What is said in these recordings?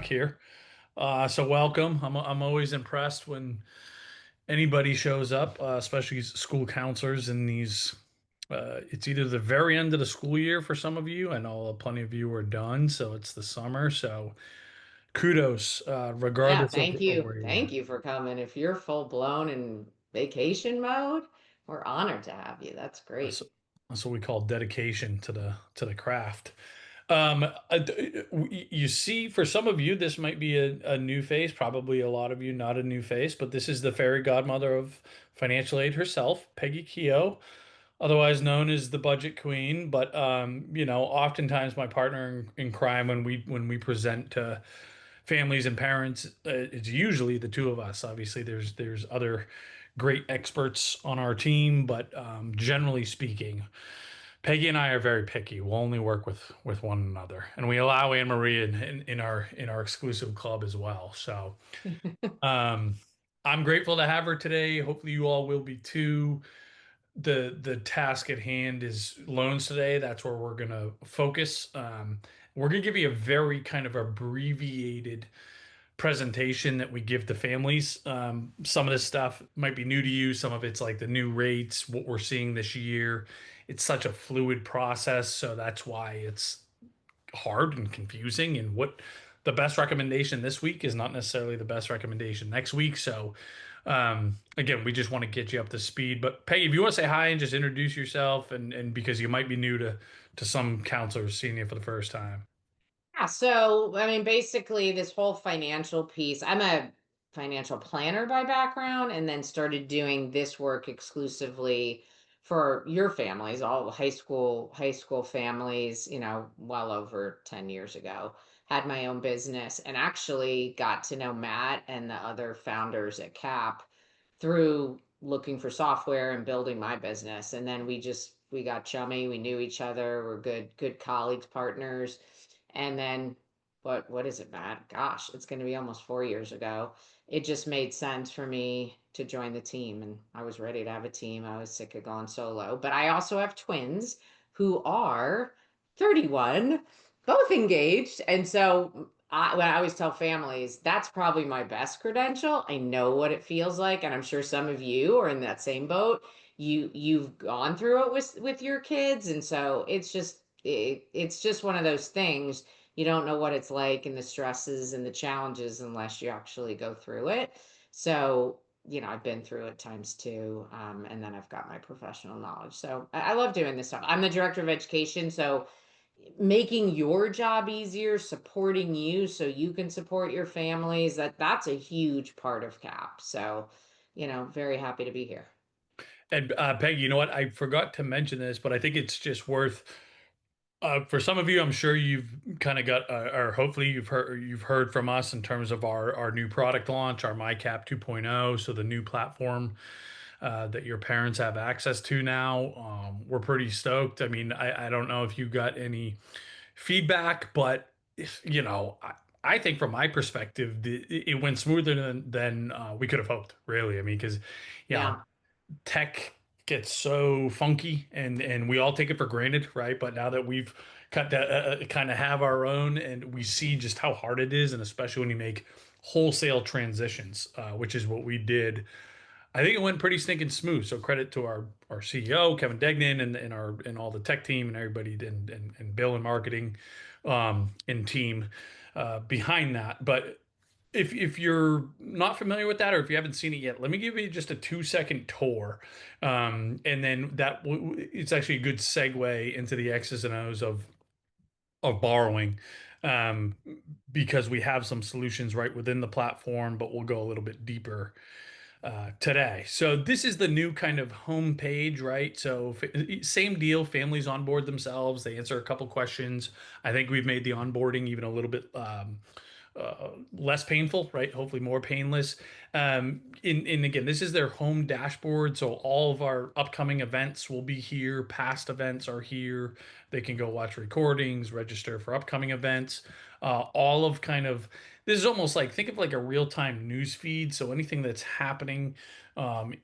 Chuck here. So welcome. I'm always impressed when anybody shows up, especially school counselors in these. It's either the very end of the school year for some of you. I know plenty of you are done, so it's the summer. So kudos, Yeah, regardless of where you Thank are. you for coming. If you're full blown in vacation mode, we're honored to have you. That's That's, great. that's what we call dedication to the craft. You see, for some of you, this might be a new face. Probably a lot of you, not a new face, but this is the fairy godmother of financial aid herself, Peggy Keough, otherwise known as the Budget Queen. But oftentimes my partner in crime when we present to families and parents, it's usually the two of us. Obviously, there's other great experts on our team, but generally speaking. Peggy and I are very picky. We'll only work with one another, and we allow Anne Marie in our exclusive club as well. So um, I'm grateful to have her today. Hopefully, you all will be too. The task at hand is loans today. That's where we're gonna focus. We're gonna give you a very kind of abbreviated presentation that we give to families. Some of this stuff might be new to you. Some of it's like the new rates, what we're seeing this year. It's such a fluid process, so that's why it's hard and confusing. And what the best recommendation this week is not necessarily the best recommendation next week. So, again, we just want to get you up to speed. But Peggy, if you want to say hi and just introduce yourself, and because you might be new to some counselors seeing you for the first time. Yeah, so I mean, basically, this whole financial piece, I'm a financial planner by background, and then started doing this work exclusively for your families, all high school families, well over 10 years ago. Had my own business and actually got to know Matt and the other founders at CAP through looking for software and building my business. And then we got chummy, we knew each other, we're good colleagues, partners. And then what is it, Matt? Gosh, it's going to be almost 4 years ago. It just made sense for me to join the team, and I was ready to have a team. I was sick of going solo, but I also have twins who are 31, both engaged, and so when I always tell families, that's probably my best credential. I know what it feels like, and I'm sure some of you are in that same boat. You've gone through it with your kids, and so it's just one of those things. You don't know what it's like and the stresses and the challenges unless you actually go through it. So, I've been through it times two. And then I've got my professional knowledge. So I love doing this stuff. I'm the director of education. So making your job easier, supporting you so you can support your families, that's a huge part of CAP. So, very happy to be here. And Peggy, you know what? I forgot to mention this, but I think it's just worth for some of you. I'm sure you've kind of got, or hopefully you've heard from us in terms of our new product launch, our MyCap 2.0. So the new platform that your parents have access to now. We're pretty stoked. I mean, I don't know if you got any feedback, but if, I think from my perspective, it went smoother than we could have hoped. Really, I mean, because you know Yeah. tech gets so funky and we all take it for granted, right? But now that we've cut that kind of have our own and we see just how hard it is, and especially when you make wholesale transitions, which is what we did. I think it went pretty stinking smooth. So credit to our CEO Kevin Degnan and all the tech team and everybody and Bill and marketing and team behind that. But if you're not familiar with that, or if you haven't seen it yet, let me give you just a 2 second tour, and then it's actually a good segue into the X's and O's of borrowing, um, because we have some solutions right within the platform, but we'll go a little bit deeper today. So this is the new kind of homepage, right? So same deal, families onboard themselves, they answer a couple questions. I think we've made the onboarding even a little bit less painful, right? Hopefully more painless. And again, this is their home dashboard. So all of our upcoming events will be here. Past events are here. They can go watch recordings, register for upcoming events. All of kind of this is almost like think of like a real-time news feed. So anything that's happening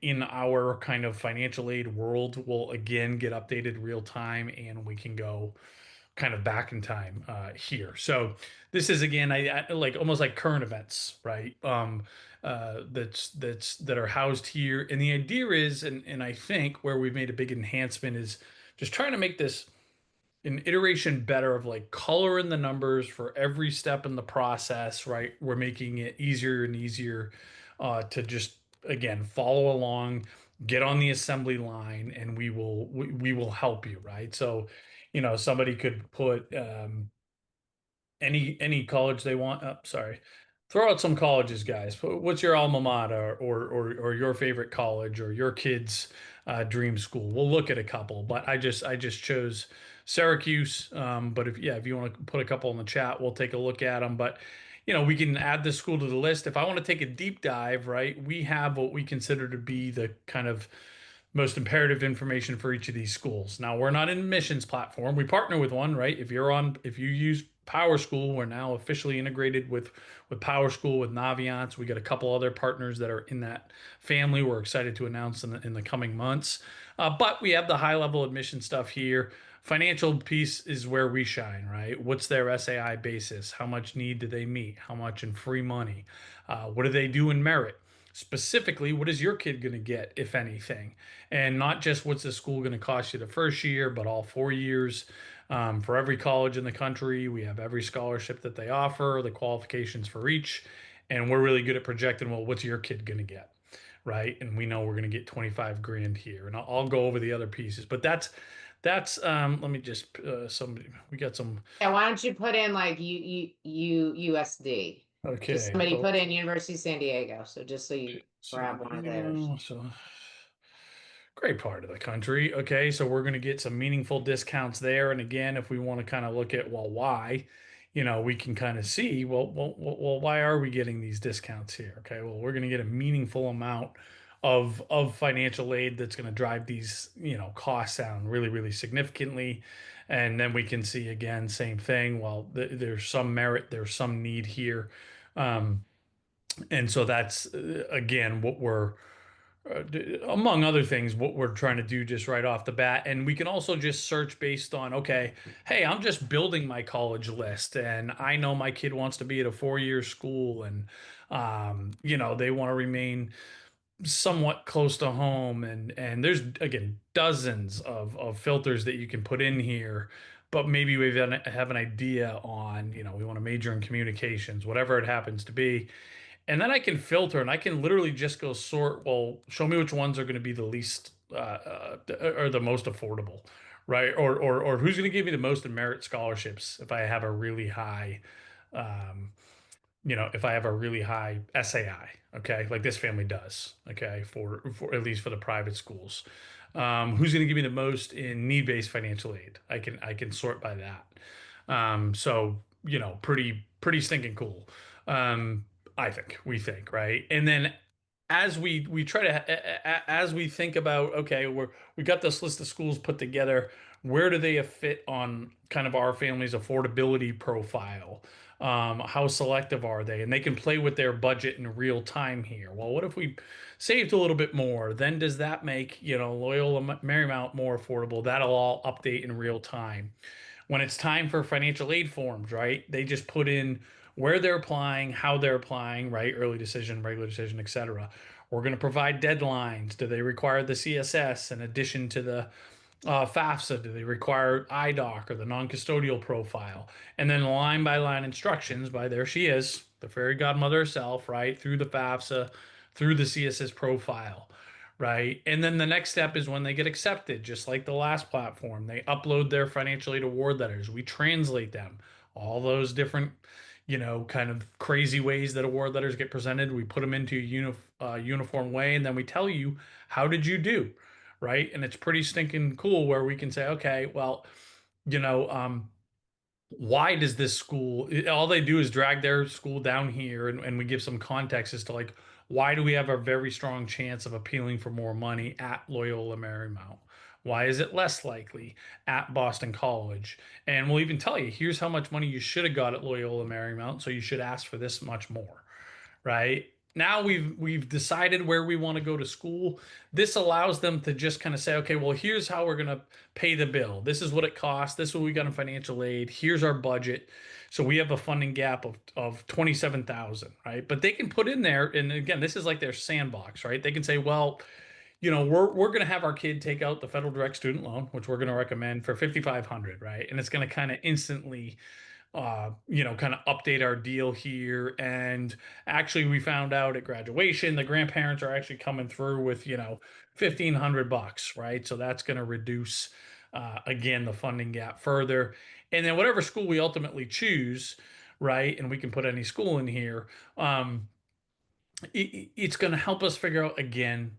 in our kind of financial aid world will again get updated real time, and we can go kind of back in time here. So this is again, I like almost like current events, right? That are housed here, and the idea is, and I think where we've made a big enhancement is just trying to make this an iteration better of like color in the numbers for every step in the process, right? We're making it easier and easier to just again follow along, get on the assembly line, and we will help you, right? So, somebody could put any college they want. Oh, sorry. Throw out some colleges, guys. What's your alma mater or your favorite college or your kid's dream school? We'll look at a couple, but I just chose Syracuse. But if you want to put a couple in the chat, we'll take a look at them. But we can add this school to the list. If I want to take a deep dive, right, we have what we consider to be the kind of most imperative information for each of these schools. Now, we're not an admissions platform. We partner with one, right? If you use Power School, we're now officially integrated with Power School with Naviance. We got a couple other partners that are in that family. We're excited to announce in the coming months. But we have the high level admission stuff here. Financial piece is where we shine, right? What's their SAI basis? How much need do they meet? How much in free money? What do they do in merit? Specifically, what is your kid going to get, if anything? And not just what's the school going to cost you the first year, but all 4 years. For every college in the country, we have every scholarship that they offer, the qualifications for each, and we're really good at projecting, well, what's your kid going to get? Right. And we know we're going to get 25 grand here. And I'll go over the other pieces, but let me just, we got some, And why don't you put in like USD? Just okay. somebody Well, put in University of San Diego. So just so you San grab one of theirs. Diego. So great part of the country. Okay, so we're going to get some meaningful discounts there. And again, if we want to kind of look at, well, why, we can kind of see, well, why are we getting these discounts here? Okay, well, we're going to get a meaningful amount of financial aid that's going to drive these, costs down really, really significantly. And then we can see again, same thing. Well, there's some merit, there's some need here. Um, and so that's again what we're among other things, what we're trying to do just right off the bat. And we can also just search based on, okay, hey, I'm just building my college list and I know my kid wants to be at a 4 year school and, they want to remain somewhat close to home. And there's, again, dozens of filters that you can put in here. But maybe we have an idea on, we want to major in communications, whatever it happens to be. And then I can filter and I can literally just go sort, well, show me which ones are going to be the least or the most affordable, right? Or who's going to give me the most in merit scholarships if I have a really high, um, if I have a really high SAI, okay, like this family does, okay, for at least for the private schools. Who's going to give me the most in need-based financial aid? I can sort by that. So pretty stinking cool. Um, we think, right? And then as we try to as we think about, okay, we got this list of schools put together. Where do they fit on kind of our family's affordability profile? How selective are they? And they can play with their budget in real time here. Well, what if we saved a little bit more? Then does that make, Loyola Marymount more affordable? That'll all update in real time. When it's time for financial aid forms, right? They just put in where they're applying, how they're applying, right? Early decision, regular decision, etc. We're going to provide deadlines. Do they require the CSS in addition to the FAFSA? Do they require IDOC or the non-custodial profile? And then line by line instructions by there she is, the fairy godmother herself, right? Through the FAFSA, through the CSS profile, right? And then the next step is when they get accepted, just like the last platform, they upload their financial aid award letters. We translate them, all those different, kind of crazy ways that award letters get presented. We put them into a uniform way, and then we tell you, how did you do? Right? And it's pretty stinking cool where we can say, okay, well, you know, um, why does this school, all they do is drag their school down here, and we give some context as to like, why do we have a very strong chance of appealing for more money at Loyola Marymount? Why is it less likely at Boston College? And we'll even tell you, here's how much money you should have got at Loyola Marymount, so you should ask for this much more, right? now we've decided where we want to go to school. This allows them to just kind of say, okay, well, here's how we're going to pay the bill. This is what it costs. This is what we got in financial aid. Here's our budget. So we have a funding gap of 27,000, right? But they can put in there, and again, this is like their sandbox, right? They can say, well, we're going to have our kid take out the federal direct student loan, which we're going to recommend for 5,500, right? And it's going to kind of instantly kind of update our deal here. And actually, we found out at graduation, the grandparents are actually coming through with, 1,500 bucks, right? So that's going to reduce, again, the funding gap further. And then whatever school we ultimately choose, right? And we can put any school in here. It's going to help us figure out again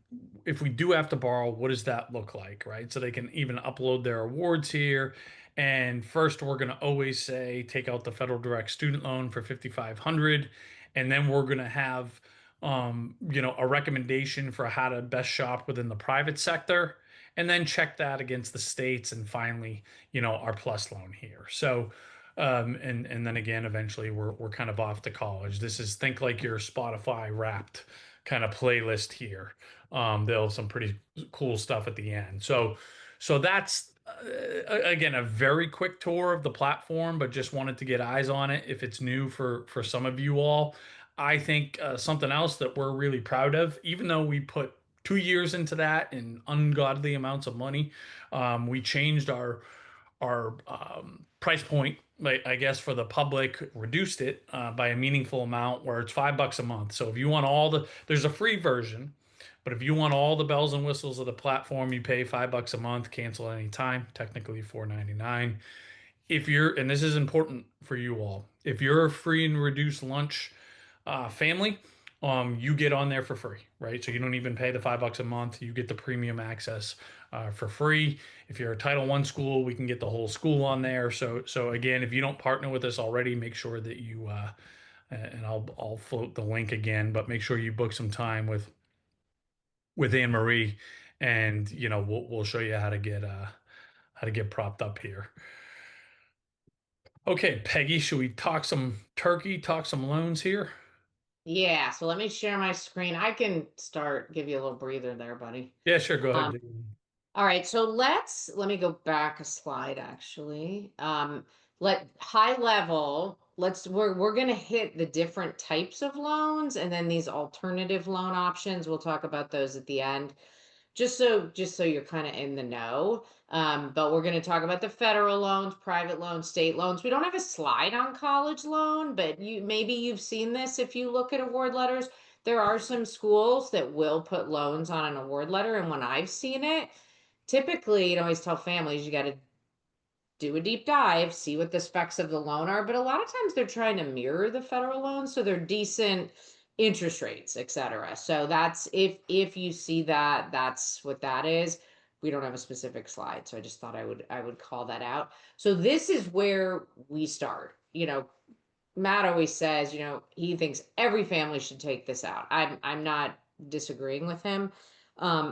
if we do have to borrow, what does that look like, right? So they can even upload their awards here. And first, we're going to always say take out the federal direct student loan for 5,500, and then we're going to have a recommendation for how to best shop within the private sector, and then check that against the states, and finally, our plus loan here. So and then again, eventually we're kind of off to college. This is think like your Spotify wrapped kind of playlist here. They'll have some pretty cool stuff at the end. So that's again a very quick tour of the platform, but just wanted to get eyes on it if it's new for some of you all. I think something else that we're really proud of, even though we put 2 years into that and ungodly amounts of money, we changed our price point, I guess, for the public, reduced it by a meaningful amount where it's $5 a month. So if you want there's a free version, but if you want all the bells and whistles of the platform, you pay $5 a month, cancel at any time, technically $4.99. If you're, and this is important for you all, if you're a free and reduced lunch family, you get on there for free, right? So you don't even pay the $5 a month. You get the premium access for free. If you're a Title One school, we can get the whole school on there. So again, if you don't partner with us already, make sure that you and I'll float the link again, but make sure you book some time with Anne Marie, and we'll show you how to get propped up here. Okay, Peggy, should we talk some turkey, talk some loans here? Yeah, so let me share my screen. I can start, give you a little breather there, buddy. Yeah, sure. Go ahead. Um, all right, so let me go back a slide actually. Let high level, we're gonna hit the different types of loans and then these alternative loan options. We'll talk about those at the end just so you're kind of in the know. But we're going to talk about the federal loans, private loans, state loans. We don't have a slide on college loan, but maybe you've seen this if you look at award letters. There are some schools that will put loans on an award letter, and when I've seen it, typically, I always tell families you got to do a deep dive, see what the specs of the loan are. But a lot of times they're trying to mirror the federal loans, so they're decent interest rates, etc. So that's if you see that, that's what that is. We don't have a specific slide, so I just thought I would call that out. So this is where we start. Matt always says, he thinks every family should take this out. I'm not disagreeing with him.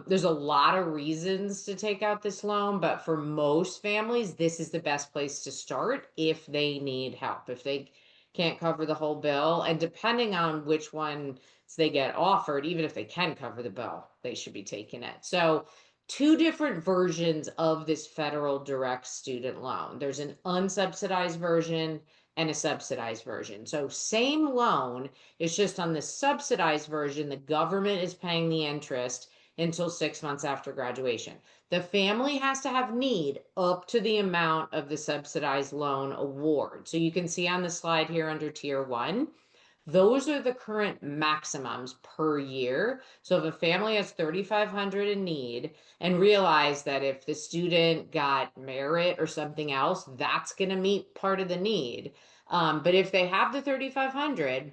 There's a lot of reasons to take out this loan, but for most families, this is the best place to start if they need help, if they can't cover the whole bill. And depending on which one they get offered, even if they can cover the bill, they should be taking it. So, two different versions of this federal direct student loan. There's an unsubsidized version and a subsidized version. So, same loan, it's just on the subsidized version, the government is paying the interest until 6 months after graduation. The family has to have need up to the amount of the subsidized loan award. So you can see on the slide here under tier one, those are the current maximums per year. So if a family has 3,500 in need and realize that if the student got merit or something else, that's going to meet part of the need. But if they have the 3,500,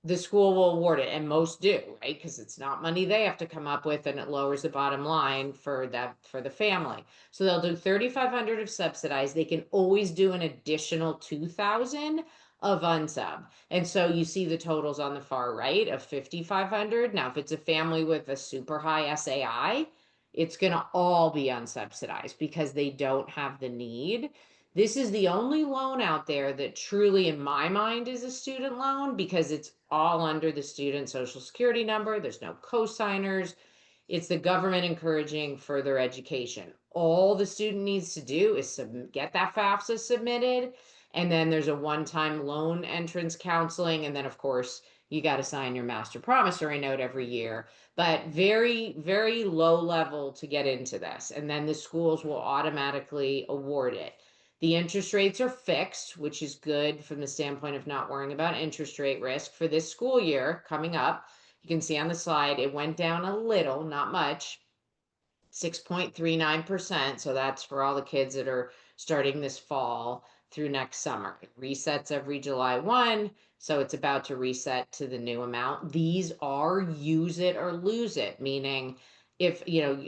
the school will award it, and most do, right? Because it's not money they have to come up with, and it lowers the bottom line for the family. So they'll do 3,500 of subsidized. They can always do an additional 2,000 of unsub. And so you see the totals on the far right of 5,500. Now, if it's a family with a super high SAI, it's going to all be unsubsidized because they don't have the need. This is the only loan out there that truly, in my mind, is a student loan because it's all under the student social security number. There's no cosigners. It's the government encouraging further education. All the student needs to do is get that FAFSA submitted. And then there's a one-time loan entrance counseling. And then, of course, you got to sign your master promissory note every year. But very, very low level to get into this. And then the schools will automatically award it. The interest rates are fixed, which is good from the standpoint of not worrying about interest rate risk for this school year coming up. You can see on the slide, it went down a little, not much, 6.39%. So that's for all the kids that are starting this fall through next summer. It resets every July 1. So it's about to reset to the new amount. These are use it or lose it, meaning if,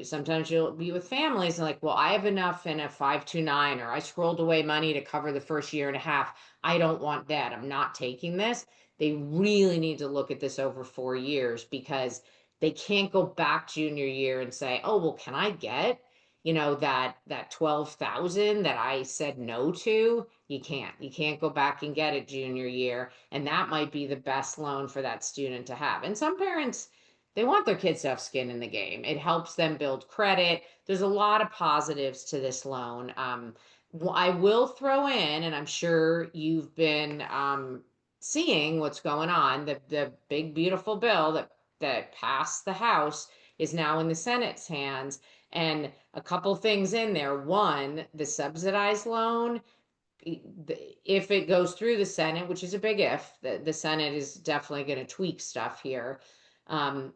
sometimes you'll be with families and like, well, I have enough in a 529, or I scrolled away money to cover the first year and a half. I don't want that. I'm not taking this. They really need to look at this over 4 years, because they can't go back junior year and say, "Oh, well, can I get, that 12,000 that I said no to?" You can't. You can't go back and get it junior year, and that might be the best loan for that student to have. And some parents, they want their kids to have skin in the game. It helps them build credit. There's a lot of positives to this loan. I will throw in, and I'm sure you've been seeing what's going on. The big beautiful bill that passed the House is now in the Senate's hands. And a couple things in there. One, the subsidized loan, if it goes through the Senate, which is a big if, the Senate is definitely going to tweak stuff here. Um,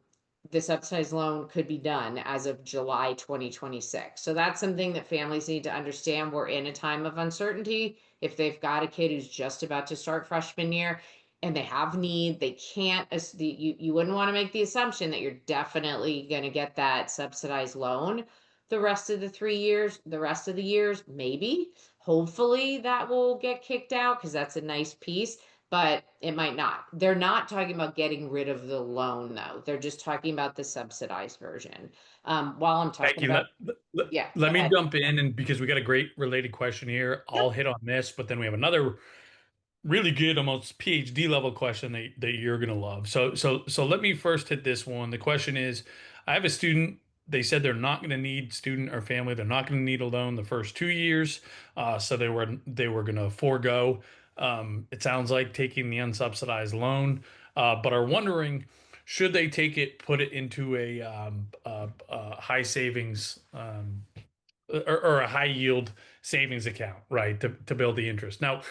the subsidized loan could be done as of July 2026. So that's something that families need to understand. We're in a time of uncertainty. If they've got a kid who's just about to start freshman year and they have need, they can't, you wouldn't want to make the assumption that you're definitely going to get that subsidized loan the rest of the 3 years, the rest of the years, maybe. Hopefully that will get kicked out because that's a nice piece, but it might not. They're not talking about getting rid of the loan, though. They're just talking about the subsidized version. While I'm Thank talking you. about, Let, yeah, go let me ahead. jump in, and because we got a great related question here, I'll Yep. hit on this, but then we have another really good, almost PhD level question that you're gonna love. So let me first hit this one. The question is, I have a student. They said they're not going to need student or family. They're not going to need a loan the first 2 years. So they were going to forego. It sounds like taking the unsubsidized loan, but are wondering should they take it, put it into a high savings or a high yield savings account, right, to build the interest. Now,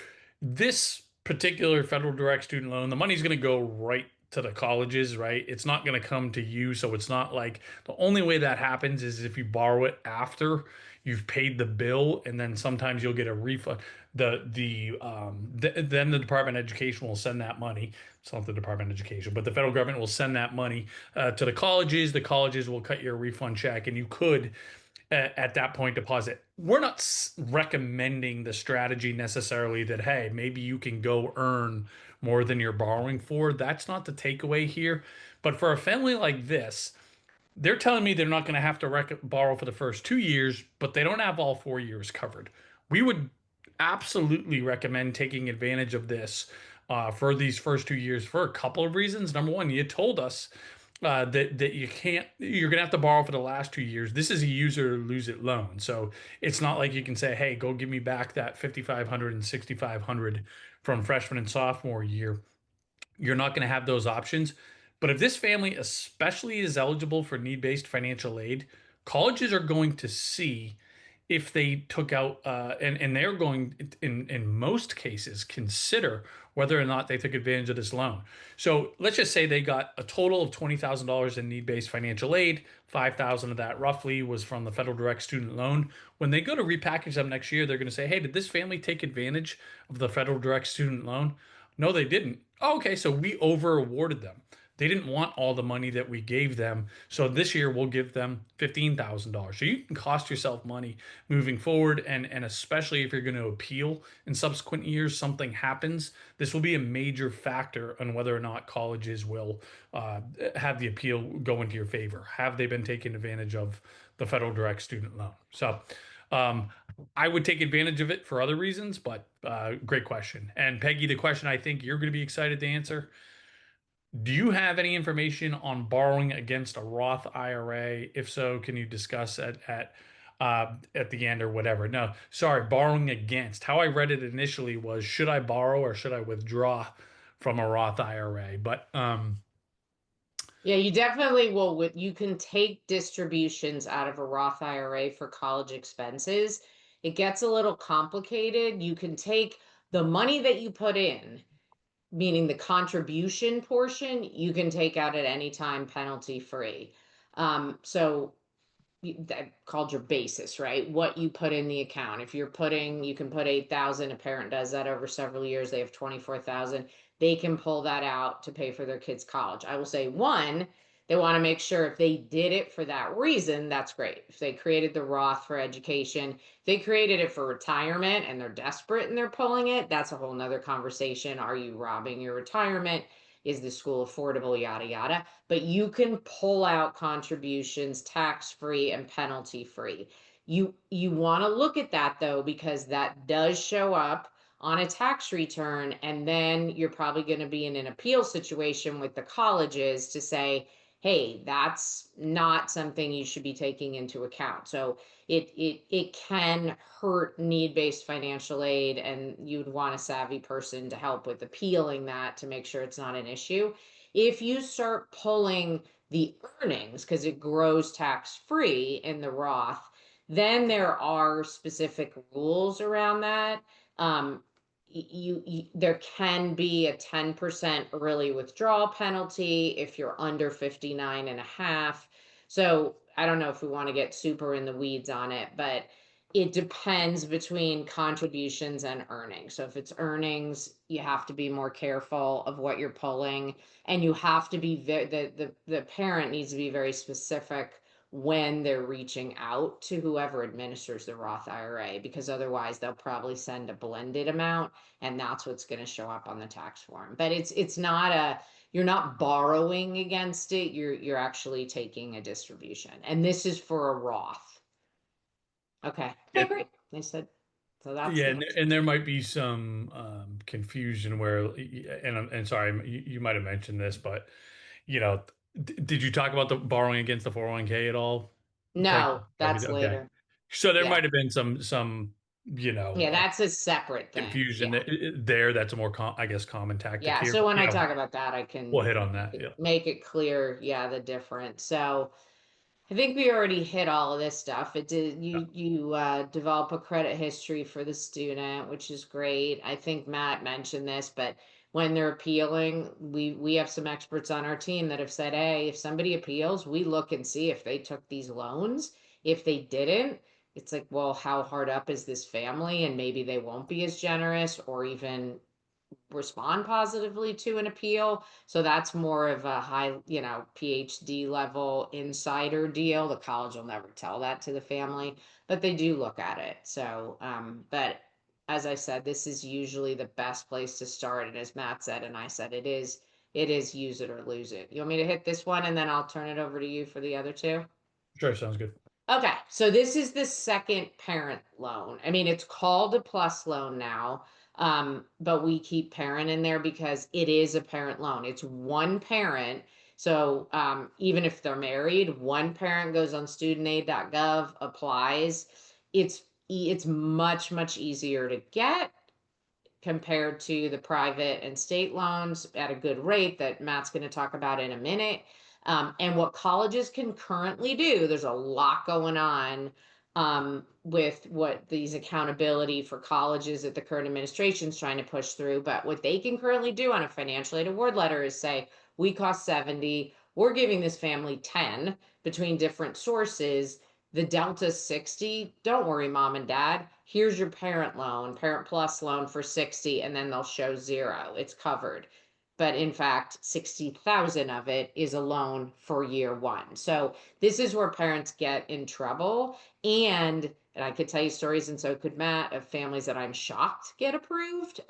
this particular federal direct student loan, the money's going to go right to the colleges, right? It's not going to come to you. So it's not like the only way that happens is if you borrow it after you've paid the bill, and then sometimes you'll get a refund. Then the Department of Education will send that money. It's not the Department of Education, but the federal government will send that money to the colleges. The colleges will cut your refund check, and you could at that point deposit. We're not recommending the strategy necessarily that, hey, maybe you can go earn more than you're borrowing for. That's not the takeaway here. But for a family like this, they're telling me they're not going to have to borrow for the first 2 years, but they don't have all 4 years covered. We would absolutely recommend taking advantage of this for these first 2 years for a couple of reasons. Number one, you told us that you can't, you're gonna have to borrow for the last 2 years. This is a use it or lose it loan, so it's not like you can say, "Hey, go give me back that 5,500 and 6,500 from freshman and sophomore year." You're not going to have those options. But if this family especially is eligible for need-based financial aid, colleges are going to see if they took out and they're going in most cases consider whether or not they took advantage of this loan. So let's just say they got a total of $20,000 in need-based financial aid. 5,000 of that roughly was from the federal direct student loan. When they go to repackage them next year, they're going to say, "Hey, did this family take advantage of the federal direct student loan?" No, they didn't. Oh, okay, so we over awarded them. They didn't want all the money that we gave them. So this year we'll give them $15,000. So you can cost yourself money moving forward. And especially if you're going to appeal in subsequent years, something happens. This will be a major factor on whether or not colleges will have the appeal go into your favor. Have they been taking advantage of the federal direct student loan? So um, I would take advantage of it for other reasons, but great question. And Peggy, the question I think you're going to be excited to answer. Do you have any information on borrowing against a Roth IRA? If so, can you discuss at the end or whatever? No, sorry, borrowing against. How I read it initially was should I borrow or should I withdraw from a Roth IRA? But Yeah, you definitely will. You can take distributions out of a Roth IRA for college expenses. It gets a little complicated. You can take the money that you put in, meaning the contribution portion, you can take out at any time penalty free. So that called your basis, right? What you put in the account. If you're putting, you can put 8,000, a parent does that over several years, they have 24,000. They can pull that out to pay for their kids' college. I will say one, they want to make sure if they did it for that reason, that's great. If they created the Roth for education, if they created it for retirement and they're desperate and they're pulling it, that's a whole nother conversation. Are you robbing your retirement? Is the school affordable? Yada, yada. But you can pull out contributions tax free and penalty free. You want to look at that though, because that does show up on a tax return. And then you're probably going to be in an appeal situation with the colleges to say, hey, that's not something you should be taking into account. So it can hurt need-based financial aid, and you'd want a savvy person to help with appealing that to make sure it's not an issue. If you start pulling the earnings because it grows tax free in the Roth, then there are specific rules around that. Um, there can be a 10% early withdrawal penalty if you're under 59 and a half. So I don't know if we want to get super in the weeds on it, but it depends between contributions and earnings. So if it's earnings, you have to be more careful of what you're pulling, and you have to be the parent needs to be very specific when they're reaching out to whoever administers the Roth IRA, because otherwise they'll probably send a blended amount and that's what's going to show up on the tax form. But it's not a, you're not borrowing against it, you're actually taking a distribution. And this is for a Roth. Okay. Okay, it, great. They said so that's yeah, the and there might be some confusion where, and sorry, you might have mentioned this, but you know, did you talk about the borrowing against the 401k at all? Peg? no, that's Okay. later. So there Yeah. might have been some, Yeah, that's a separate thing. confusion Yeah. there. That's a more, I guess, common tactic Yeah. here. So when I Yeah, talk about that, I we'll can hit on that. Yeah. make it clear, yeah, the difference. So I think we already hit all of this stuff. It did you develop a credit history for the student, which is great. I think Matt mentioned this, but when they're appealing, we have some experts on our team that have said, hey, if somebody appeals, we look and see if they took these loans. If they didn't, it's like, well, how hard up is this family? And maybe they won't be as generous or even respond positively to an appeal. So that's more of a high, PhD level insider deal. The college will never tell that to the family, but they do look at it. So, but as I said, this is usually the best place to start. And as Matt said, and I said, it is use it or lose it. You want me to hit this one and then I'll turn it over to you for the other two? Sure, sounds good. Okay, so this is the second parent loan. I mean, it's called a plus loan now, but we keep parent in there because it is a parent loan. It's one parent. So even if they're married, one parent goes on studentaid.gov, applies. It's much, much easier to get compared to the private and state loans at a good rate that Matt's going to talk about in a minute. And what colleges can currently do, there's a lot going on with what these accountability for colleges that the current administration is trying to push through. But what they can currently do on a financial aid award letter is say, we cost 70, we're giving this family 10 between different sources. The Delta 60, don't worry, mom and dad. Here's your parent loan, parent plus loan for 60, and then they'll show zero. It's covered. But in fact, 60,000 of it is a loan for year one. So this is where parents get in trouble. And I could tell you stories, and so could Matt, of families that I'm shocked get approved.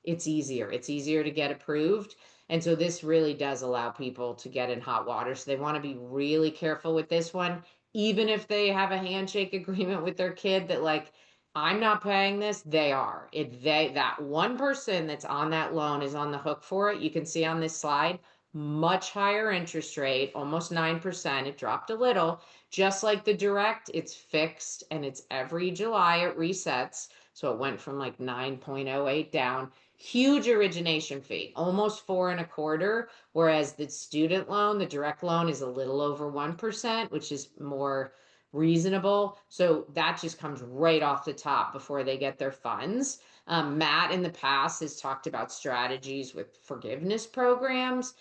It's easier. It's easier to get approved. And so this really does allow people to get in hot water. So they want to be really careful with this one, even if they have a handshake agreement with their kid that like, I'm not paying this, they are. That one person that's on that loan is on the hook for it. You can see on this slide, much higher interest rate, almost 9%. It dropped a little. Just like the direct, it's fixed and it's every July it resets. So it went from like 9.08 down. Huge origination fee, almost four and a quarter. Whereas the student loan, the direct loan is a little over 1%, which is more reasonable. So that just comes right off the top before they get their funds. Matt in the past has talked about strategies with forgiveness programs.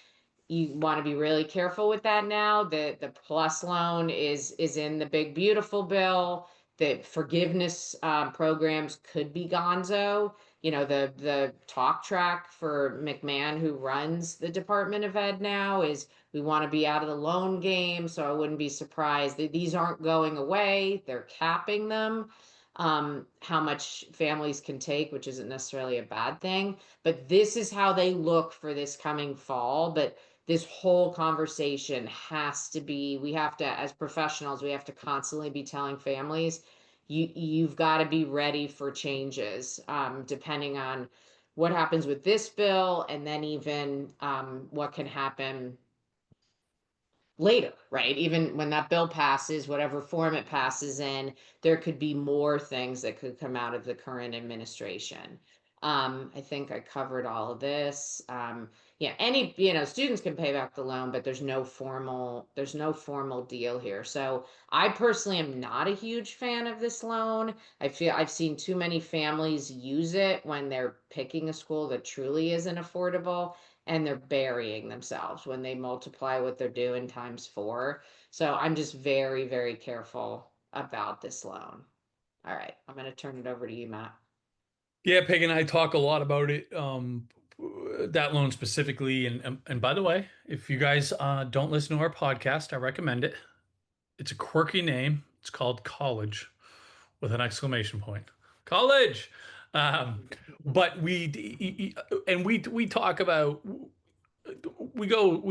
You want to be really careful with that now. The plus loan is in the big beautiful bill. The forgiveness programs could be gonzo. You know, the talk track for McMahon, who runs the Department of Ed now, is we want to be out of the loan game. So I wouldn't be surprised that these aren't going away. They're capping them, how much families can take, which isn't necessarily a bad thing. But this is how they look for this coming fall. But this whole conversation has to be, we have to, as professionals, we have to constantly be telling families, you've got to be ready for changes, depending on what happens with this bill, and then even what can happen later, right? Even when that bill passes, whatever form it passes in, there could be more things that could come out of the current administration. I think I covered all of this. Yeah, any, students can pay back the loan, but there's no formal deal here. So I personally am not a huge fan of this loan. I feel I've seen too many families use it when they're picking a school that truly isn't affordable, and they're burying themselves when they multiply what they're doing times four. So I'm just very, very careful about this loan. All right, I'm going to turn it over to you, Matt. Yeah, Peg and I talk a lot about it, that loan specifically. And by the way, if you guys don't listen to our podcast, I recommend it. It's a quirky name. It's called College with an exclamation point. College. Um, but we talk about, we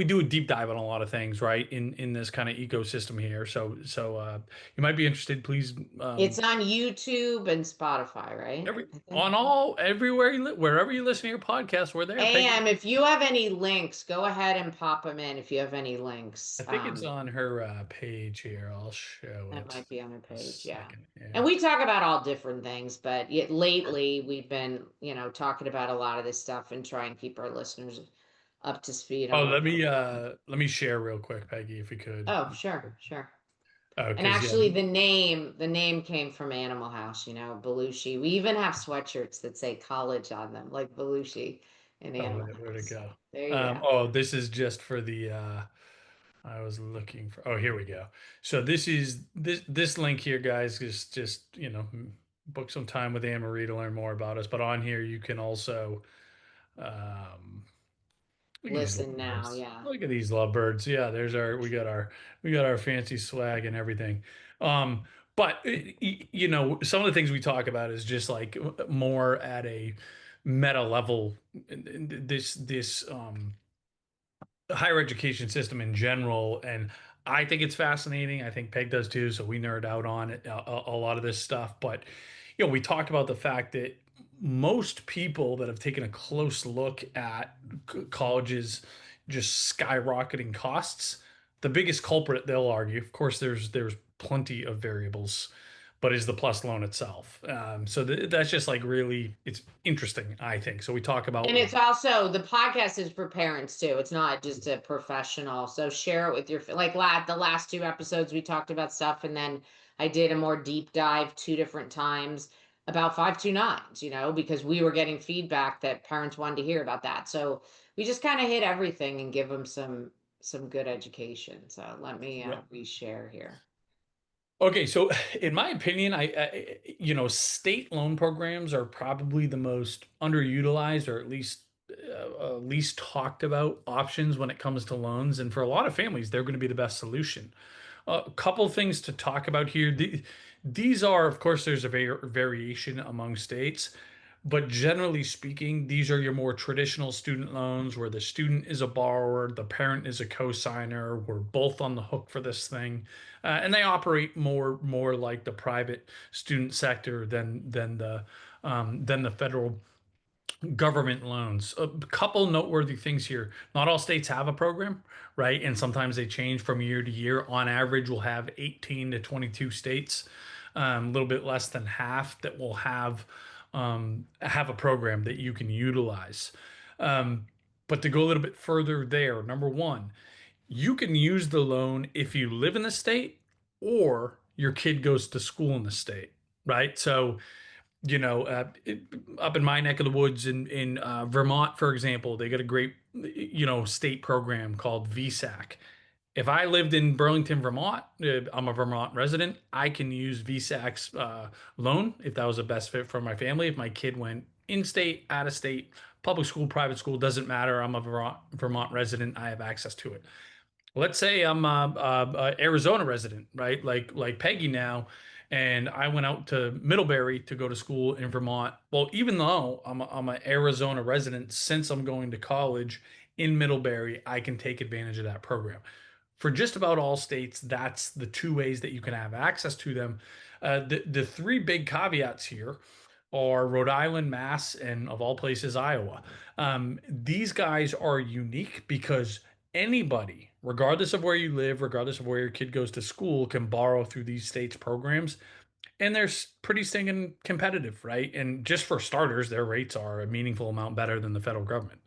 do a deep dive on a lot of things, right? In this kind of ecosystem here. So you might be interested. Please, It's on YouTube and Spotify, right? every I think. on all everywhere wherever you listen to your podcast, we're there, Peggy. And if you have any links, go ahead and pop them in if you have any links. I think it's on her page here. I'll show That it. might be on her A page, yeah. second And here. we talk about all different things, but yet lately we've been, talking about a lot of this stuff and try and keep our listeners up to speed Oh, on what. let me share real quick, Peggy, if we could. Oh, sure, sure. Oh, And because yeah. actually the name came from Animal House, Belushi. We even have sweatshirts that say college on them, like Belushi in Oh, Animal where'd it House. go? There you go. Oh, this is just for the I was looking for. Oh, here we go. So this link here, guys, is just, book some time with Anne Marie to learn more about us. But on here you can also um look at these Listen now, lovebirds. yeah. Look at these lovebirds. Yeah, there's our we got our fancy swag and everything. Um, but some of the things we talk about is just like more at a meta level. This higher education system in general, and I think it's fascinating. I think Peg does too. So we nerd out on it, a lot of this stuff. But we talk about the fact that most people that have taken a close look at colleges just skyrocketing costs, the biggest culprit, they'll argue, of course, there's plenty of variables, but is the plus loan itself. So that's just like really, it's interesting, I think. So we talk And about it's also, the podcast is for parents too. It's not just a professional. So share it with like the last two episodes we talked about stuff, and then I did a more deep dive two different times about 529s, because we were getting feedback that parents wanted to hear about that. So we just kind of hit everything and give them some good education. So let me yeah. reshare here. Okay, so in my opinion, state loan programs are probably the most underutilized, or at least talked about options when it comes to loans. And for a lot of families, they're going to be the best solution. A couple things to talk about here. These are, of course, there's a variation among states, but generally speaking, these are your more traditional student loans where the student is a borrower, the parent is a co-signer. We're both on the hook for this thing, and they operate more like the private student sector than the federal Government loans. A couple noteworthy things here. Not all states have a program, right? And sometimes they change from year to year. On average, we'll have 18 to 22 states, a little bit less than half that will have a program that you can utilize. Um, but to go a little bit further there, number one, you can use the loan if you live in the state or your kid goes to school in the state, right? So up in my neck of the woods in Vermont, for example, they got a great, state program called VSAC. If I lived in Burlington, Vermont, I'm a Vermont resident. I can use VSAC's loan if that was the best fit for my family. If my kid went in-state, out-of-state, public school, private school, doesn't matter. I'm a Vermont resident. I have access to it. Let's say I'm a Arizona resident, right? Like Peggy now, and I went out to Middlebury to go to school in Vermont. Well, even though I'm an Arizona resident, since I'm going to college in Middlebury, I can take advantage of that program. For just about all states, that's the two ways that you can have access to them. The three big caveats here are Rhode Island, Mass, and of all places, Iowa. These guys are unique because anybody, regardless of where you live, regardless of where your kid goes to school, can borrow through these states' programs. And they're pretty stinging competitive, right? And just for starters, their rates are a meaningful amount better than the federal government.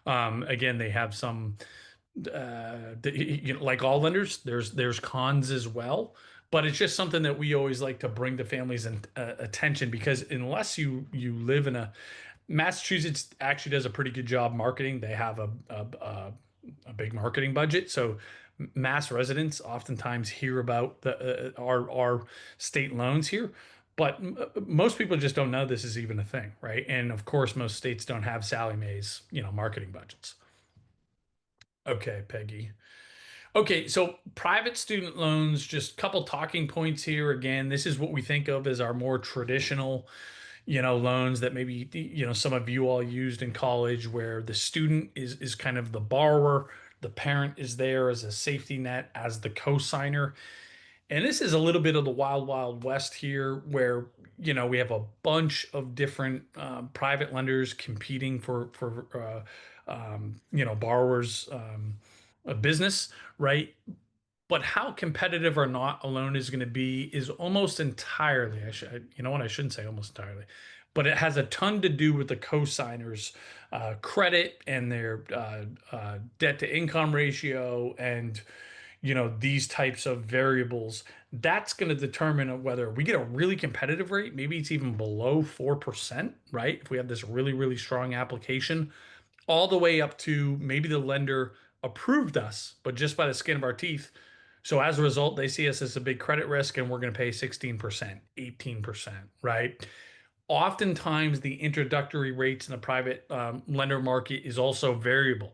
Again, they have some like all lenders, there's cons as well, but it's just something that we always like to bring to families and attention because unless you live in a Massachusetts actually does a pretty good job marketing. They have a big marketing budget, so Mass residents oftentimes hear about our state loans here. But most people just don't know this is even a thing, right? And of course, most states don't have Sally Mae's, marketing budgets. Okay, Peggy. Okay, so private student loans, just a couple talking points here. Again, this is what we think of as our more traditional, loans that maybe, some of you all used in college where the student is kind of the borrower, the parent is there as a safety net, as the co-signer. And this is a little bit of the wild, wild west here where, we have a bunch of different private lenders competing for borrowers' a business, right? But how competitive or not a loan is going to be is almost entirely, you know what, I shouldn't say almost entirely, but it has a ton to do with the co-signers' credit and their debt to income ratio and these types of variables. That's going to determine whether we get a really competitive rate. Maybe it's even below 4%, right? If we have this really, really strong application, all the way up to maybe the lender approved us, but just by the skin of our teeth. So as a result, they see us as a big credit risk and we're going to pay 16%, 18%, right? Oftentimes, the introductory rates in the private lender market is also variable.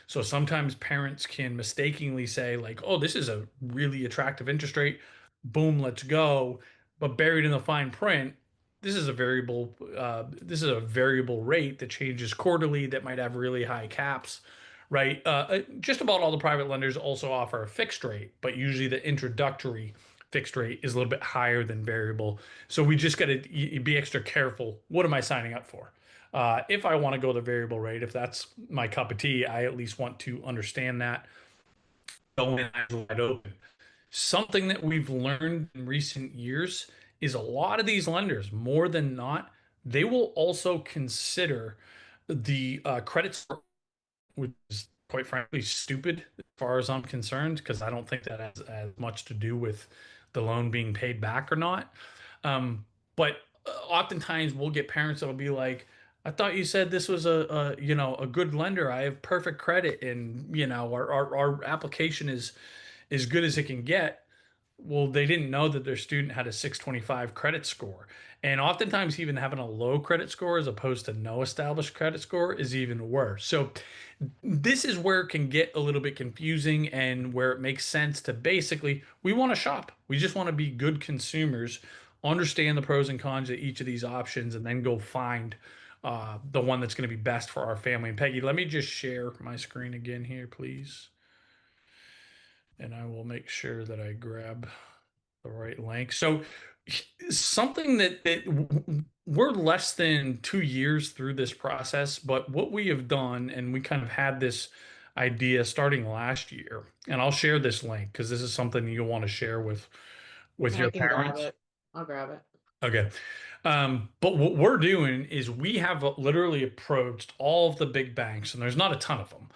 So sometimes parents can mistakenly say, like, oh, this is a really attractive interest rate. Boom, let's go. But buried in the fine print, this is a variable rate that changes quarterly that might have really high caps, right? Just about all the private lenders also offer a fixed rate, but usually the introductory fixed rate is a little bit higher than variable. So we just got to be extra careful. What am I signing up for? If I want to go the variable rate, if that's my cup of tea, I at least want to understand that going eyes wide open. Something that we've learned in recent years is a lot of these lenders, more than not, they will also consider the credit score, which is quite frankly stupid as far as I'm concerned, because I don't think that has as much to do with the loan being paid back or not. But oftentimes we'll get parents that'll be like, I thought you said this was a good lender. I have perfect credit and our application is as good as it can get. Well, they didn't know that their student had a 625 credit score. And oftentimes, even having a low credit score as opposed to no established credit score is even worse. So, this is where it can get a little bit confusing and where it makes sense to basically, we want to shop. We just want to be good consumers, understand the pros and cons of each of these options, and then go find the one that's going to be best for our family. And Peggy, let me just share my screen again here, please. And I will make sure that I grab the right link. So something that we're less than 2 years through this process, but what we have done, and we kind of had this idea starting last year, and I'll share this link because this is something you'll want to share with I your can grab parents. it. I'll grab it. Okay. But what we're doing is we have literally approached all of the big banks, and there's not a ton of them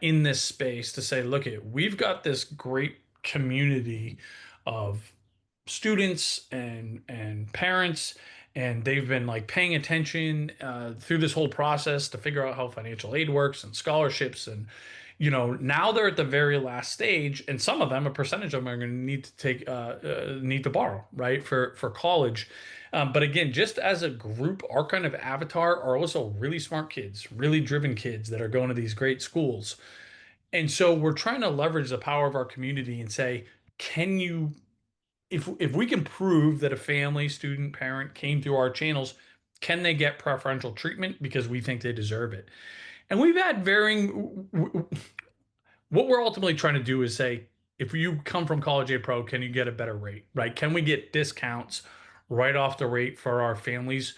in this space to say, look, we've got this great community of students and parents, and they've been like paying attention through this whole process to figure out how financial aid works and scholarships. And now they're at the very last stage, and some of them, a percentage of them, are going to need to need to borrow, right, for college. But again, just as a group, our kind of avatar are also really smart kids, really driven kids that are going to these great schools. And so we're trying to leverage the power of our community and say, can you, if we can prove that a family, student, parent came through our channels, can they get preferential treatment because we think they deserve it? And we've had varying. What we're ultimately trying to do is say, if you come from College Aid Pro, can you get a better rate, right? Can we get discounts right off the rate for our families?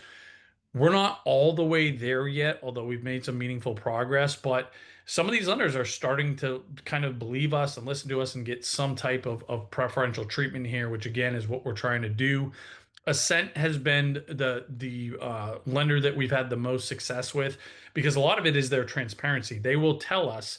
We're not all the way there yet, although we've made some meaningful progress. But some of these lenders are starting to kind of believe us and listen to us and get some type of preferential treatment here, which again is what we're trying to do. Ascent has been the lender that we've had the most success with because a lot of it is their transparency. They will tell us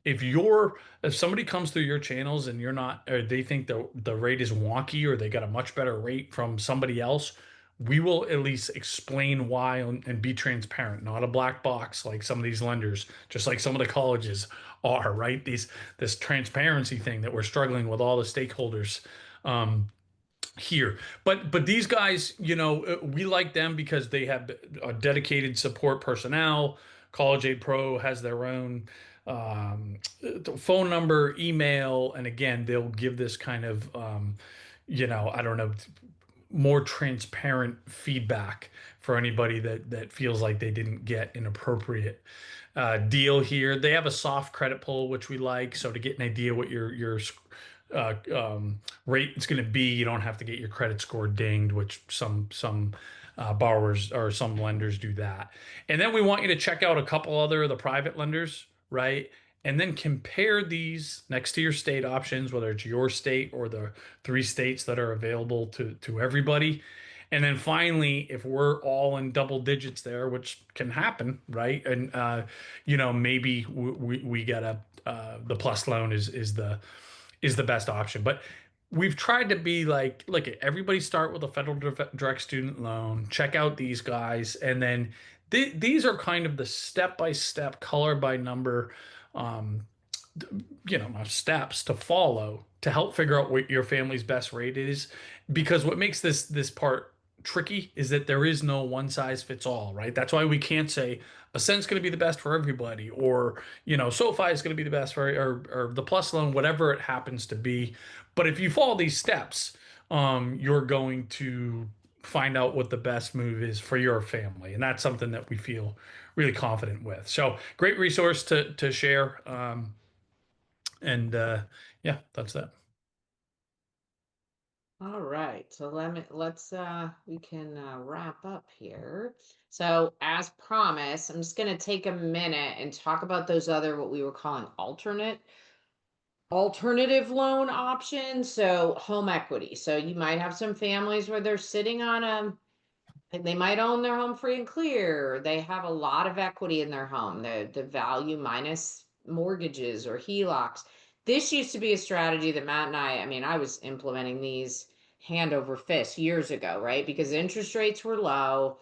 if somebody comes through your channels and you're not, or they think the rate is wonky or they got a much better rate from somebody else, we will at least explain why and be transparent, not a black box like some of these lenders, just like some of the colleges are, right? This transparency thing that we're struggling with all the stakeholders. Here. But these guys, we like them because they have a dedicated support personnel. College Aid Pro has their own phone number, email, and again, they'll give this kind of, I don't know, more transparent feedback for anybody that feels like they didn't get an appropriate deal here. They have a soft credit pull, which we like. So to get an idea what your rate is going to be, you don't have to get your credit score dinged, which some borrowers or some lenders do that. And then we want you to check out a couple other of the private lenders, right? And then compare these next to your state options, whether it's your state or the three states that are available to everybody. And then finally, if we're all in double digits there, which can happen, right? And maybe we get the plus loan is the best option. But we've tried to be like, look, everybody start with a federal direct student loan, check out these guys, and then these are kind of the step by step, color by number um, steps to follow to help figure out what your family's best rate is. Because what makes this part tricky is that there is no one size fits all, right? That's why we can't say Ascent's going to be the best for everybody, or SoFi is going to be the best for, or the plus loan, whatever it happens to be. But if you follow these steps, you're going to find out what the best move is for your family, and that's something that we feel really confident with. So great resource to share. And yeah, that's that. All right. So let's we can wrap up here. So as promised, I'm just going to take a minute and talk about those other what we were calling alternative loan options. So home equity. So you might have some families where they're sitting on they might own their home free and clear. They have a lot of equity in their home, the value minus mortgages or HELOCs. This used to be a strategy that Matt and I mean, I was implementing these hand over fist years ago, right? Because interest rates were low.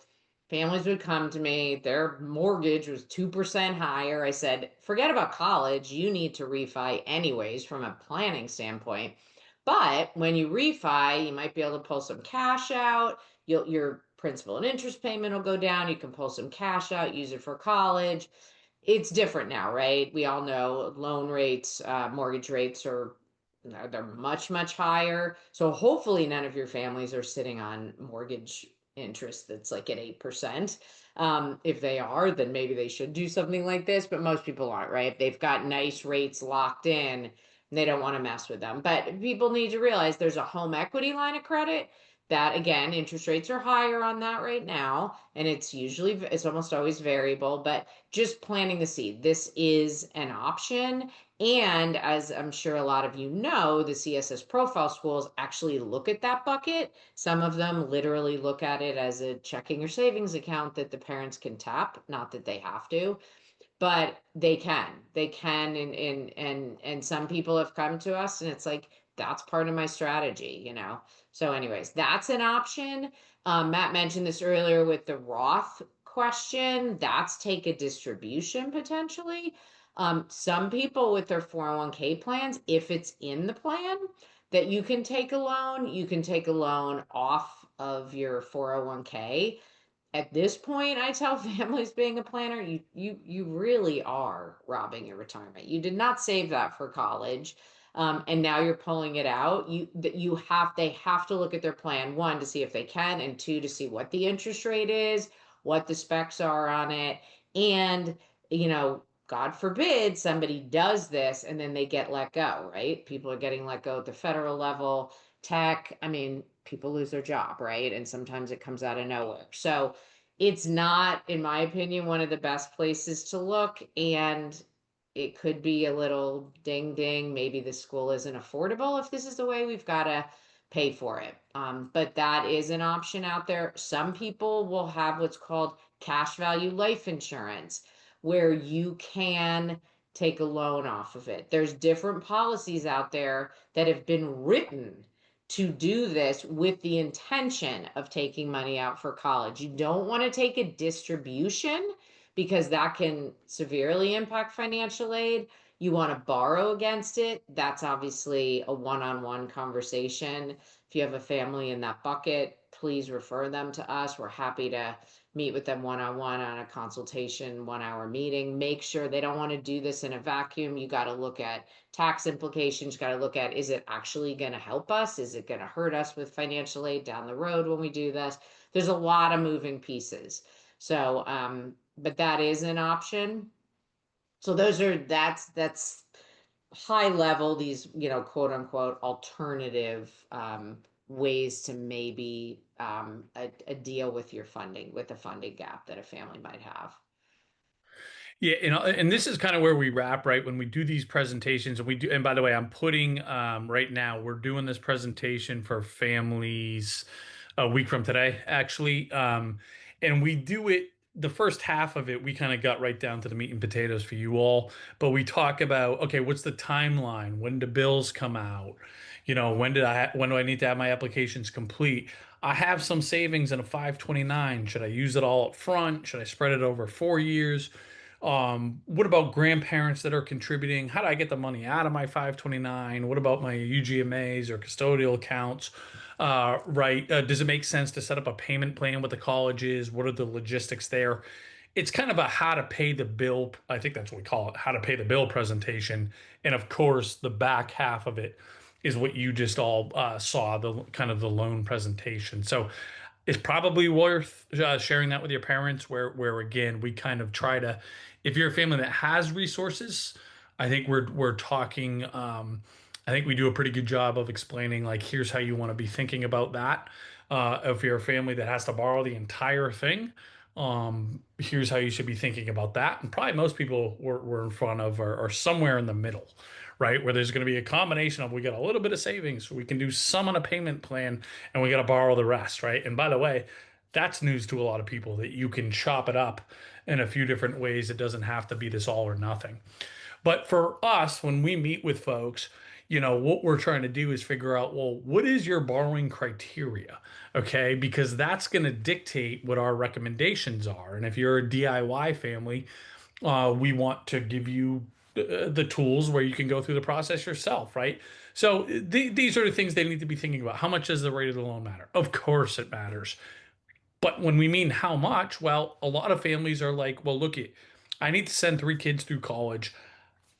Families would come to me, their mortgage was 2% higher. I said, forget about college. You need to refi anyways from a planning standpoint. But when you refi, you might be able to pull some cash out. Your principal and interest payment will go down. You can pull some cash out, use it for college. It's different now, right? We all know loan rates, mortgage rates are they're much, much higher. So hopefully none of your families are sitting on mortgage interest that's like at 8%. If they are, then maybe they should do something like this, but most people aren't, right? They've got nice rates locked in, they don't want to mess with them. But people need to realize there's a home equity line of credit That again, interest rates are higher on that right now, and it's almost always variable, but just planting the seed. This is an option. And as I'm sure a lot of you know, the CSS profile schools actually look at that bucket. Some of them literally look at it as a checking or savings account that the parents can tap, not that they have to, but they can, and some people have come to us and it's like, that's part of my strategy, so anyways, that's an option. Matt mentioned this earlier with the Roth question. That's take a distribution potentially. Some people with their 401k plans, if it's in the plan that you can take a loan off of your 401k. At this point, I tell families being a planner, you really are robbing your retirement. You did not save that for college, and now you're pulling it out. They have to look at their plan, one, to see if they can, and two, to see what the interest rate is, what the specs are on it, and God forbid somebody does this and then they get let go, right? People are getting let go at the federal level. Tech, I mean, people lose their job, right? And sometimes it comes out of nowhere. So it's not, in my opinion, one of the best places to look. And it could be a little ding ding. Maybe the school isn't affordable if this is the way we've got to pay for it. But that is an option out there. Some people will have what's called cash value life insurance, where you can take a loan off of it. There's different policies out there that have been written to do this with the intention of taking money out for college. You don't want to take a distribution because that can severely impact financial aid. You want to borrow against it. That's obviously a one-on-one conversation. If you have a family in that bucket, please refer them to us. We're happy to meet with them one-on-one on a consultation, 1 hour meeting. Make sure they don't want to do this in a vacuum. You got to look at tax implications. You got to look at, is it actually going to help us? Is it going to hurt us with financial aid down the road when we do this? There's a lot of moving pieces. So, but that is an option. So that's high level, these, quote unquote alternative ways to maybe a deal with your funding, with the funding gap that a family might have. Yeah, and this is kind of where we wrap, right? When we do these presentations, and we do, and by the way, I'm putting right now, we're doing this presentation for families a week from today, actually. And we do it, the first half of it, we kind of got right down to the meat and potatoes for you all. But we talk about, okay, what's the timeline? When do bills come out? When do I need to have my applications complete? I have some savings in a 529. Should I use it all up front? Should I spread it over 4 years? What about grandparents that are contributing? How do I get the money out of my 529? What about my UGMAs or custodial accounts? Right? Does it make sense to set up a payment plan with the colleges? What are the logistics there? It's kind of a how to pay the bill. I think that's what we call it, how to pay the bill presentation. And of course, the back half of it is what you just all saw, the kind of the loan presentation. So it's probably worth sharing that with your parents, where again we kind of try to, if you're a family that has resources, I think we're talking. I think we do a pretty good job of explaining, like, here's how you want to be thinking about that. If you're a family that has to borrow the entire thing, here's how you should be thinking about that. And probably most people we're in front of are somewhere in the middle, right? Where there's going to be a combination of, we got a little bit of savings, so we can do some on a payment plan, and we got to borrow the rest, right? And by the way, that's news to a lot of people, that you can chop it up in a few different ways. It doesn't have to be this all or nothing. But for us, when we meet with folks, what we're trying to do is figure out, well, what is your borrowing criteria? Okay, because that's going to dictate what our recommendations are. And if you're a DIY family, we want to give you the tools where you can go through the process yourself, right? So these are the things they need to be thinking about. How much does the rate of the loan matter? Of course it matters. But when we mean how much, well, a lot of families are like, well, look, I need to send 3 kids through college.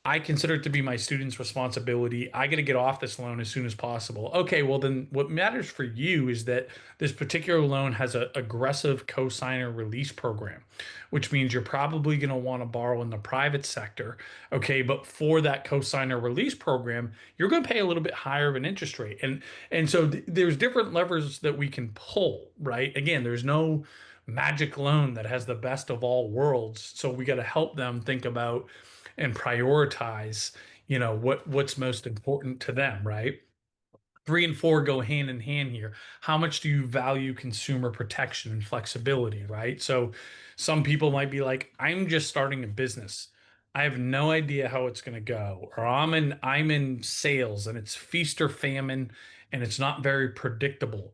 I consider it to be my student's responsibility. I got to get off this loan as soon as possible. Okay, well then what matters for you is that this particular loan has a aggressive cosigner release program, which means you're probably going to want to borrow in the private sector. Okay, but for that cosigner release program, you're going to pay a little bit higher of an interest rate. And so there's different levers that we can pull, right? Again, there's no magic loan that has the best of all worlds. So we got to help them think about and prioritize, what's most important to them, right? Three and four go hand in hand here. How much do you value consumer protection and flexibility, right? So some people might be like, I'm just starting a business. I have no idea how it's going to go. Or I'm in sales and it's feast or famine and it's not very predictable.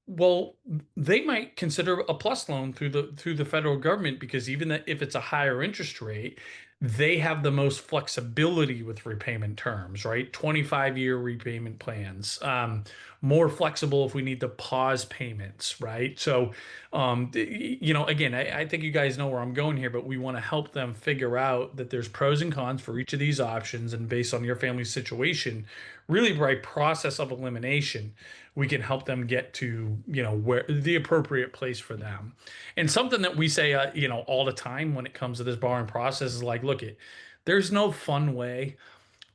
Well, they might consider a plus loan through the federal government because even if it's a higher interest rate, they have the most flexibility with repayment terms, right? 25-year repayment plans, more flexible if we need to pause payments, right? So, again, I think you guys know where I'm going here, but we want to help them figure out that there's pros and cons for each of these options, and based on your family's situation, really by process of elimination we can help them get to where the appropriate place for them. And something that we say all the time when it comes to this borrowing process is like, look, there's no fun way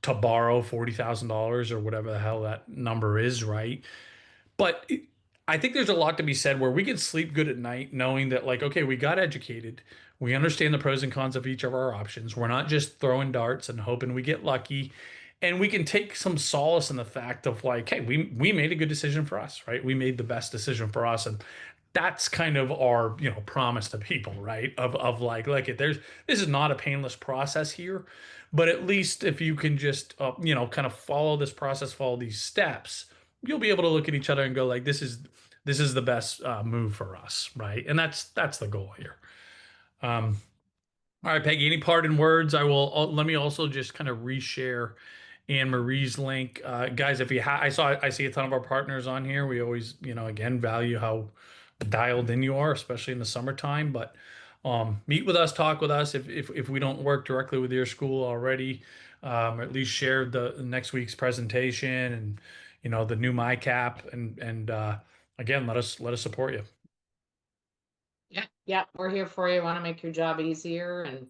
to borrow $40,000 or whatever the hell that number is, right? But I think there's a lot to be said where we can sleep good at night knowing that, like, okay, we got educated. We understand the pros and cons of each of our options. We're not just throwing darts and hoping we get lucky. And we can take some solace in the fact of like, hey, we made a good decision for us, right? We made the best decision for us. And that's kind of our, promise to people, right? Of like there's this is not a painless process here, but at least if you can just kind of follow this process, follow these steps, you'll be able to look at each other and go like, this is the best move for us, right? And that's the goal here. Um, all right, Peggy, any parting words? Let me also just kind of reshare Anne Marie's link. Guys, if you I see a ton of our partners on here. We always, again, value how dialed in you are, especially in the summertime. But meet with us, talk with us if we don't work directly with your school already, or at least share the next week's presentation and the new MyCap and again, let us support you. Yeah, yeah, we're here for you. Want to make your job easier and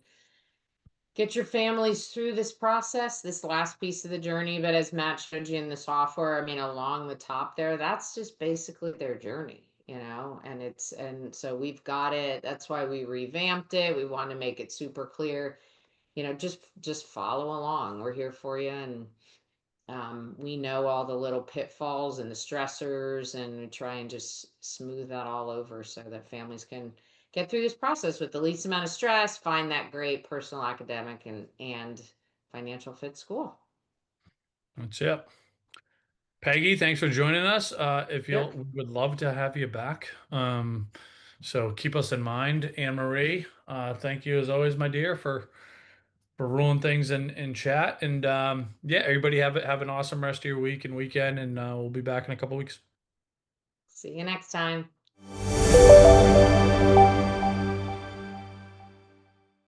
get your families through this process, this last piece of the journey. But as Matt showed you in the software, I mean, along the top there, that's just basically their journey, and so we've got it. That's why we revamped it. We want to make it super clear, just follow along. We're here for you. And we know all the little pitfalls and the stressors, and we try and just smooth that all over so that families can get through this process with the least amount of stress, find that great personal, academic, and financial fit school. That's it. Peggy, thanks for joining us. If Yep. we would love to have you back. So keep us in mind. Anne Marie, thank you as always, my dear, for ruling things in chat. And yeah, everybody have an awesome rest of your week and weekend, and we'll be back in a couple weeks. See you next time.